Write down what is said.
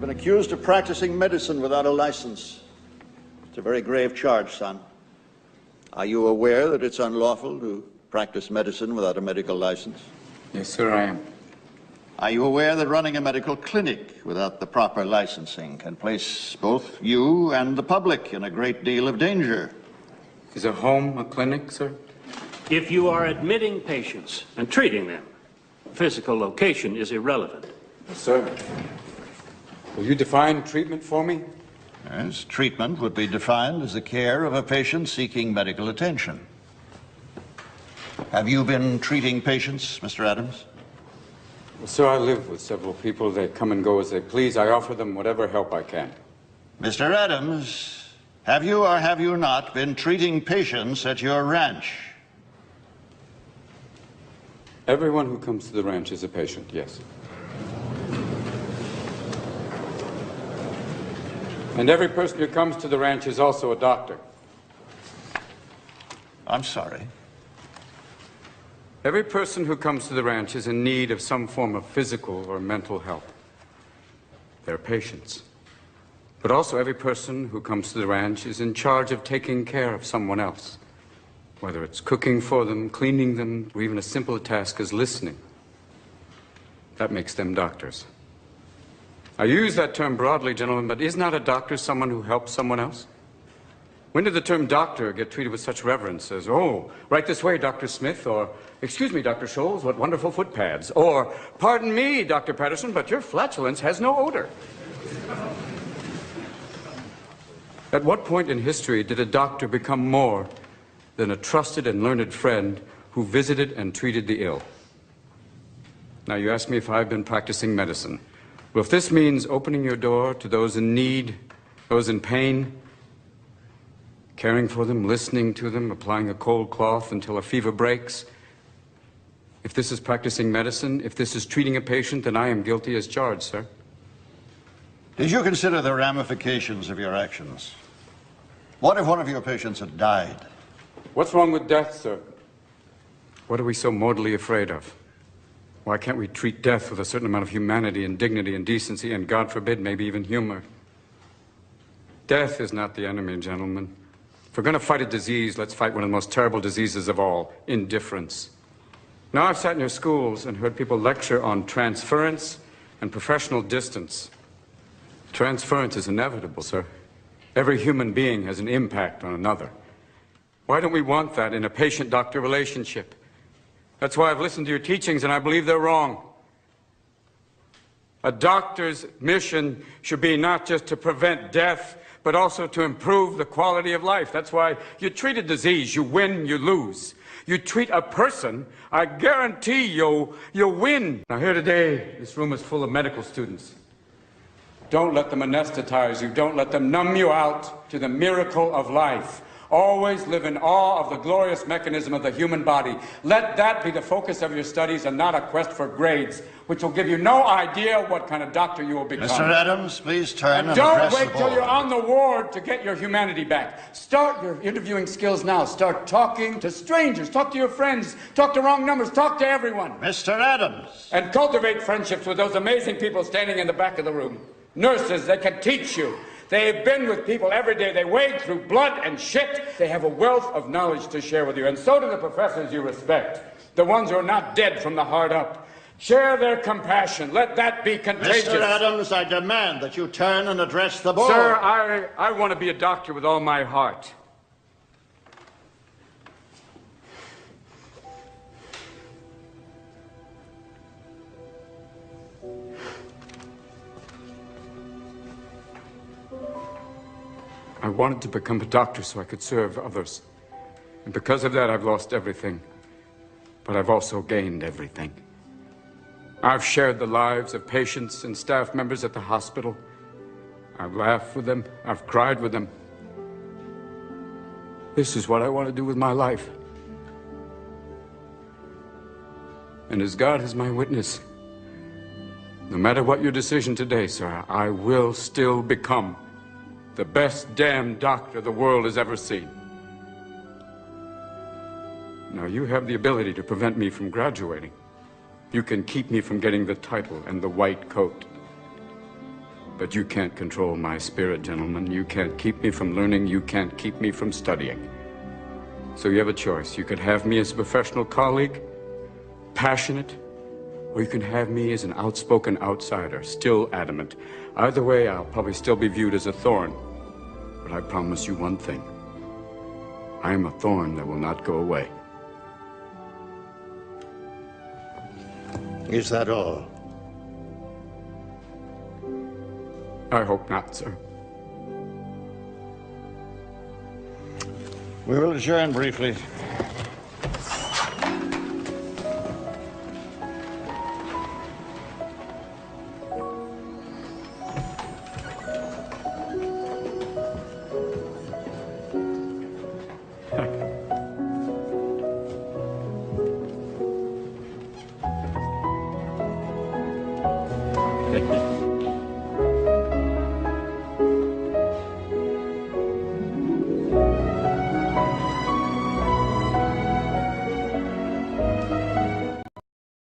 been accused of practicing medicine without a license. It's a very grave charge, son. Are you aware that it's unlawful to practice medicine without a medical license? Yes, sir, I am. Are you aware that running a medical clinic without the proper licensing can place both you and the public in a great deal of danger? Is a home a clinic, sir? If you are admitting patients and treating them, physical location is irrelevant. Yes, sir. Will you define treatment for me? Yes, treatment would be defined as the care of a patient seeking medical attention. Have you been treating patients, Mr. Adams? Well, sir, I live with several people. They come and go as they please. I offer them whatever help I can. Mr. Adams, have you or have you not been treating patients at your ranch? Everyone who comes to the ranch is a patient, yes. And every person who comes to the ranch is also a doctor. I'm sorry. Every person who comes to the ranch is in need of some form of physical or mental help. They're patients. But also every person who comes to the ranch is in charge of taking care of someone else. Whether it's cooking for them, cleaning them, or even as simple a task as listening. That makes them doctors. I use that term broadly, gentlemen, but is not a doctor someone who helps someone else? When did the term doctor get treated with such reverence as, oh, right this way, Dr. Smith, or, excuse me, Dr. Scholes, what wonderful foot pads, or, pardon me, Dr. Patterson, but your flatulence has no odor. At what point in history did a doctor become more than a trusted and learned friend who visited and treated the ill? Now, you ask me if I've been practicing medicine. Well, if this means opening your door to those in need, those in pain, caring for them, listening to them, applying a cold cloth until a fever breaks, if this is practicing medicine, if this is treating a patient, then I am guilty as charged, sir. Did you consider the ramifications of your actions? What if one of your patients had died? What's wrong with death, sir? What are we so mortally afraid of? Why can't we treat death with a certain amount of humanity and dignity and decency and, God forbid, maybe even humor? Death is not the enemy, gentlemen. If we're going to fight a disease, let's fight one of the most terrible diseases of all, indifference. Now, I've sat in your schools and heard people lecture on transference and professional distance. Transference is inevitable, sir. Every human being has an impact on another. Why don't we want that in a patient-doctor relationship? That's why I've listened to your teachings and I believe they're wrong. A doctor's mission should be not just to prevent death, but also to improve the quality of life. That's why you treat a disease, you win, you lose. You treat a person, I guarantee you'll win. Now here today, this room is full of medical students. Don't let them anesthetize you. Don't let them numb you out to the miracle of life. Always live in awe of the glorious mechanism of the human body. Let that be the focus of your studies and not a quest for grades, which will give you no idea what kind of doctor you will become. Mr. Adams, please turn and don't address wait the till board. you're on the ward to get your humanity back. Start your interviewing skills now. Start talking to strangers. Talk to your friends. Talk to wrong numbers. Talk to everyone. Mr. Adams. And cultivate friendships with those amazing people standing in the back of the room. Nurses, they can teach you. They've been with people every day. They wade through blood and shit. They have a wealth of knowledge to share with you. And so do the professors you respect. The ones who are not dead from the heart up. Share their compassion. Let that be contagious. Mr. Adams, I demand that you turn and address the board. Sir, I want to be a doctor with all my heart. I wanted to become a doctor so I could serve others. And because of that, I've lost everything. But I've also gained everything. I've shared the lives of patients and staff members at the hospital. I've laughed with them. I've cried with them. This is what I want to do with my life. And as God is my witness, no matter what your decision today, sir, I will still become the best damn doctor the world has ever seen. Now, you have the ability to prevent me from graduating. You can keep me from getting the title and the white coat. But you can't control my spirit, gentlemen. You can't keep me from learning. You can't keep me from studying. So you have a choice. You could have me as a professional colleague, passionate, or you can have me as an outspoken outsider, still adamant. Either way, I'll probably still be viewed as a thorn. But I promise you one thing. I am a thorn that will not go away. Is that all? I hope not, sir. We will adjourn briefly.